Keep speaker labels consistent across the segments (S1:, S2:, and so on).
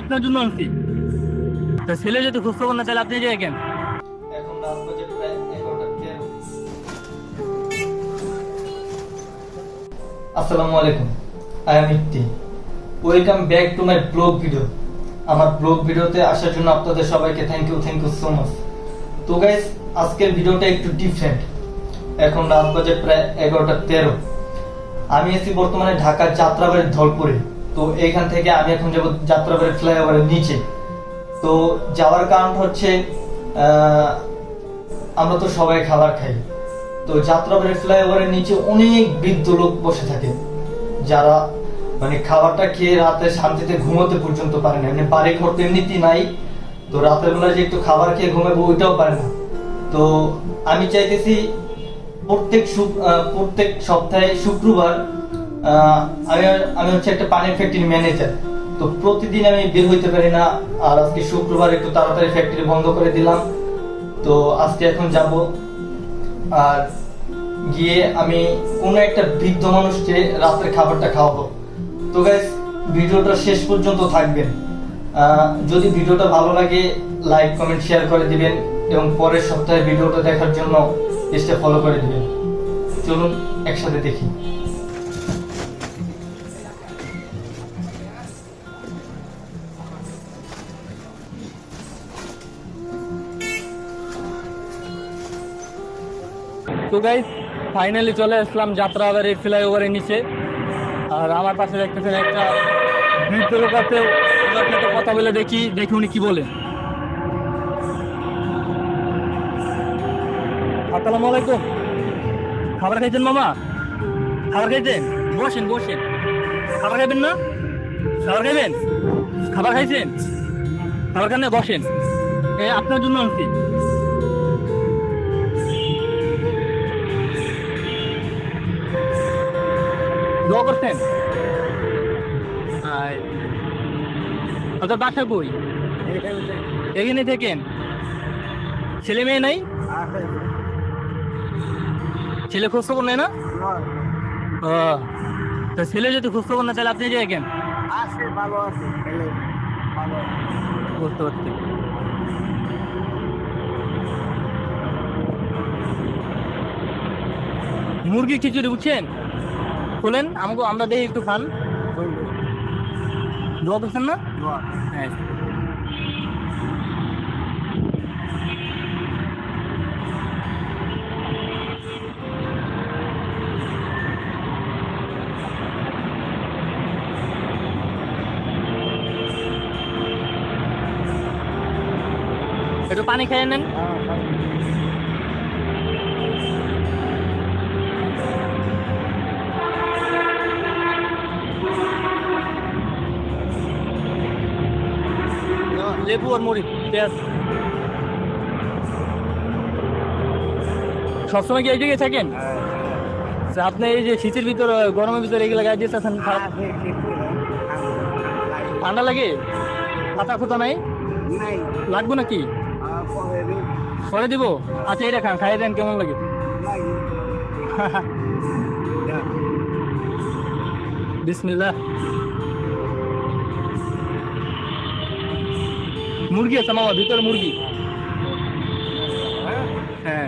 S1: আপনার জন্য আনছি। তো ছেলে যদি খুঁজতে পারেন না তাহলে আপনি যে কেন?
S2: এখন রাত বাজে প্রায় 11:13। আসসালামু আলাইকুম, I am Itti. Welcome back to my vlog video. আমার ব্লগ ভিডিওতে আসার জন্য আপনাদের সবাইকে থ্যাংক ইউ সো মাচ। তো গাইস, আজকের ভিডিওটা একটু ডিফারেন্ট। এখন রাত বাজে প্রায় 11:13। আমি আছি বর্তমানে ঢাকার যাত্রাবাড়ির ধলপুরে। তো এইখান থেকে আমি এখন যাব যাত্রাবাড়ির ফ্লাইওভারের নিচে। তো যাওয়ার কারণ হচ্ছে আমরা তো সবাই খাবার খাই। তো যাত্রাবাড়ি ফ্লাইওভারের নিচে অনেক বৃদ্ধ লোক বসে থাকে, যারা মানে খাবারটা খেয়ে রাতে শান্তিতে ঘুমোতে পর্যন্ত পারে না। এমনি বাড়ি ঘর তো এমনিতেই নাই, তো রাতের বেলা যে একটু খাবার খেয়ে ঘুমাবো ওইটাও পারে না। তো আমি চাইতেছি প্রত্যেক সপ্তাহে শুক্রবার আমি হচ্ছে একটা পানির ফ্যাক্টরি ম্যানেজার। তো প্রতিদিন আমি বের হইতে পারি না, আর আজকে শুক্রবার একটু তাড়াতাড়ি ফ্যাক্টরি বন্ধ করে দিলাম। তো আজকে এখন যাব, আর গিয়ে আমি কোন একটা বৃদ্ধ মানুষকে রাতের খাবারটা খাওয়াবো। তো গাইস, ভিডিওটা শেষ পর্যন্ত থাকবেন। যদি ভিডিওটা ভালো লাগে লাইক কমেন্ট শেয়ার করে দিবেন, এবং পরের সপ্তাহে ভিডিওটা দেখার জন্য পেজটা ফলো করে দিবেন। চলুন একসাথে দেখি।
S1: তো গাইস, ফাইনালি চলে আসলাম যাত্রাবাড়ির ফ্লাইওভারের নিচে। আর আমার পাশে দেখতেছেন একটা বৃদ্ধ লোক আছে, ওনার সাথে কথা বলে দেখি উনি কি বলে। আসসালামু আলাইকুম। খাবার খাইছেন মামা? খাবার খাইছেন? বসেন বসেন। খাবার খাইবেন না? খাবার খাইবেন? খাবার খাইছেন? খাবার খান না, বসেন। আপনার জন্য আনছি। দোয়া করছেন? আপনার বাসা কই? এখানে থাকেন? ছেলে মেয়ে নাই? ছেলে খোঁজ খবর নেই না? ও, তো ছেলে যদি খোঁজ খবর না তাহলে আপনি যে কেন? বুঝতে পারছি। মুরগি খিচুড়ি বুঝছেন? বলেন আমাকে, আমরা দেখি একটু খান। দোয়া করছেন না? হ্যাঁ। একটু পানি খেয়ে নেন। লেবু আর মরিচ পেঁয়াজ। সবসময় কি এই জায়গায় থাকেন? আপনি এই যে শীতের ভিতরে গরমের ভিতরে এগুলো গায়ে দিয়েছেন, ঠান্ডা লাগে? পাতা খোতা নাই? লাগবে নাকি? পরে দিব। আচ্ছা, এটা খান, খাইয়ে দেন, কেমন লাগে? বিসমিল্লাহ। মুরগি আছে মামা, ভিতরে মুরগি। হ্যাঁ,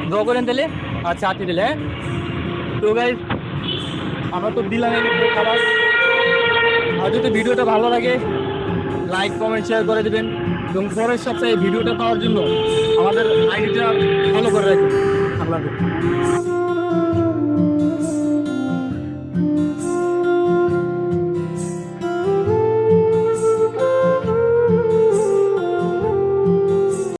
S1: দোয়া করেন তাহলে। আচ্ছা, আতি দিলে। হ্যাঁ, তো গাইস, আমরা তো দিলাম খাবার। আর যদি ভিডিওটা ভালো লাগে লাইক কমেন্ট শেয়ার করে দেবেন, এবং পরের সপ্তাহে ভিডিওটা পাওয়ার জন্য আমাদের আইডিটা ফলো করে রাখবেন। আল্লাহ হাফেজ।